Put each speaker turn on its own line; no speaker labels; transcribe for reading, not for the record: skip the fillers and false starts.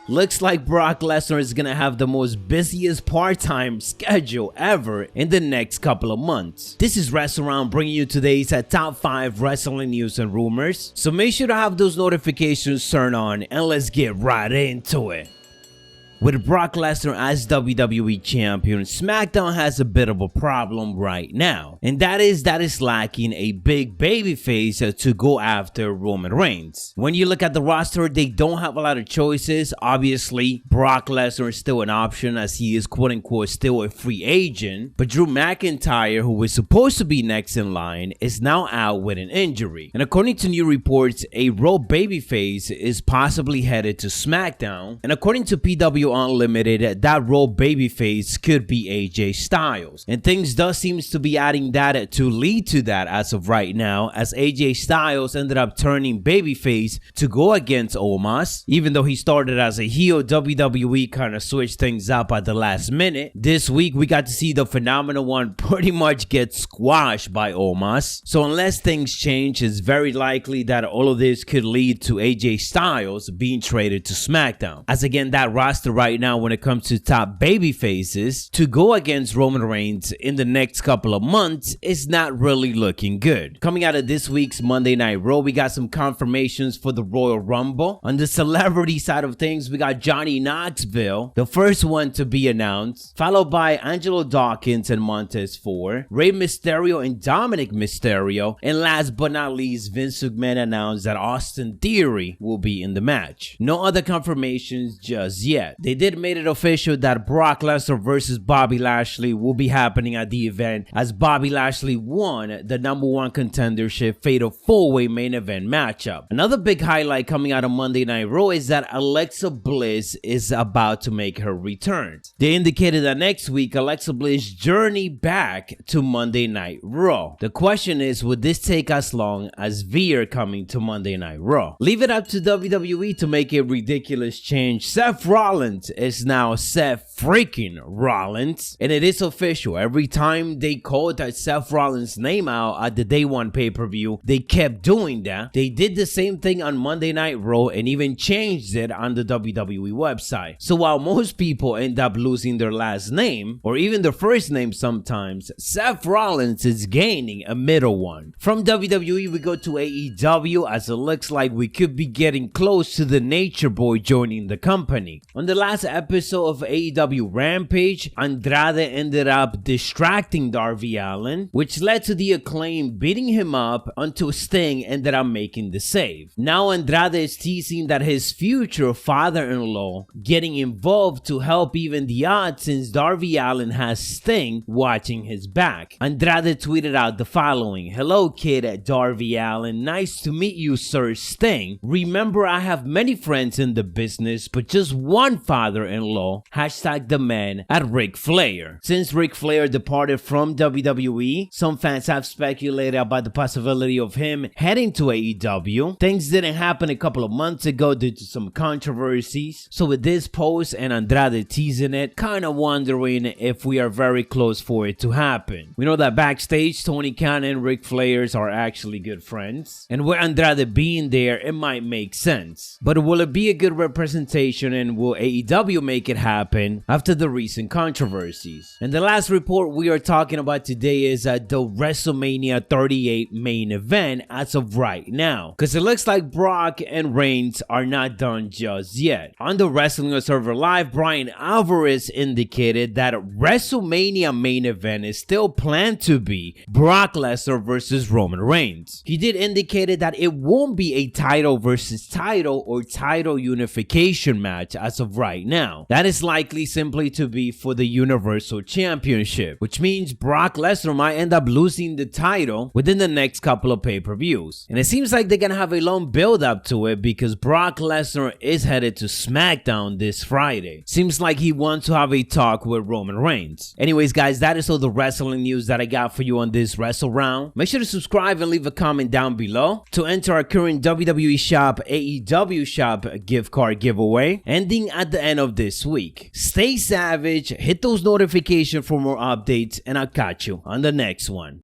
Looks like Brock Lesnar is gonna have the most busiest part-time schedule ever in the next couple of months. This is WrestleRound bringing you today's top 5 wrestling news and rumors. So make sure to have those notifications turned on and let's get right into it. With Brock Lesnar as WWE Champion, SmackDown has a bit of a problem right now, and that is lacking a big babyface to go after Roman Reigns. When you look at the roster, they don't have a lot of choices. Obviously, Brock Lesnar is still an option as he is quote-unquote still a free agent, but Drew McIntyre, who was supposed to be next in line, is now out with an injury. And according to new reports, a Raw babyface is possibly headed to SmackDown, and according to PW Unlimited, that Raw babyface could be AJ Styles, and things does seems to be adding that to lead to that as of right now, as AJ Styles ended up turning babyface to go against Omos. Even though he started as a heel, WWE kind of switched things up at the last minute. This week we got to see the Phenomenal One pretty much get squashed by Omos, so unless things change, it's very likely that all of this could lead to AJ Styles being traded to SmackDown, as again that roster right now when it comes to top baby faces to go against Roman Reigns in the next couple of months is not really looking good. Coming out of this week's Monday Night Raw, we got some confirmations for the Royal Rumble. On the celebrity side of things, we got Johnny Knoxville, the first one to be announced, followed by Angelo Dawkins and Montez Ford, Rey Mysterio and Dominic Mysterio, and last but not least, Vince McMahon announced that Austin Theory will be in the match. No other confirmations just yet. They did made it official that Brock Lesnar versus Bobby Lashley will be happening at the event, as Bobby Lashley won the #1 contendership fatal 4-way main event matchup. Another big highlight coming out of Monday Night Raw is that Alexa Bliss is about to make her return. They indicated that next week Alexa Bliss journey back to Monday Night Raw. The question is, would this take as long as Veer coming to Monday Night Raw? Leave it up to WWE to make a ridiculous change. Seth Rollins is now Seth freaking Rollins, and it is official. Every time they called that Seth Rollins name out at the Day 1 pay-per-view, they kept doing that. They did the same thing on Monday Night Raw and even changed it on the WWE website. So while most people end up losing their last name or even their first name sometimes, Seth Rollins is gaining a middle one. From WWE we go to AEW, as it looks like we could be getting close to the Nature Boy joining the company. On the last episode of AEW Rampage, Andrade ended up distracting Darby Allin, which led to the Acclaim beating him up until Sting ended up making the save. Now Andrade is teasing that his future father-in-law getting involved to help even the odds, since Darby Allin has Sting watching his back. Andrade tweeted out the following: "Hello kid Darby Allin, nice to meet you sir Sting. Remember, I have many friends in the business, but just one father-in-law, hashtag the man at Ric Flair." Since Ric Flair departed from WWE, some fans have speculated about the possibility of him heading to AEW. Things didn't happen a couple of months ago due to some controversies, so with this post and Andrade teasing it, kinda wondering if we are very close for it to happen. We know that backstage, Tony Khan and Ric Flair are actually good friends, and with Andrade being there, it might make sense. But will it be a good representation, and will AEW make it happen after the recent controversies? And the last report we are talking about today is the WrestleMania 38 main event as of right now, because it looks like Brock and Reigns are not done just yet. On the Wrestling Observer Live, Brian Alvarez indicated that WrestleMania main event is still planned to be Brock Lesnar versus Roman Reigns. He did indicate that it won't be a title versus title or title unification match as of right now. That is likely simply to be for the Universal Championship, which means Brock Lesnar might end up losing the title within the next couple of pay-per-views. And it seems like they're gonna have a long build up to it because Brock Lesnar is headed to SmackDown this Friday. Seems like he wants to have a talk with Roman Reigns. Anyways guys, that is all the wrestling news that I got for you on this WrestleRound. Make sure to subscribe and leave a comment down below to enter our current WWE Shop, AEW Shop gift card giveaway ending at the end of this week. Stay savage, hit those notifications for more updates, and I'll catch you on the next one.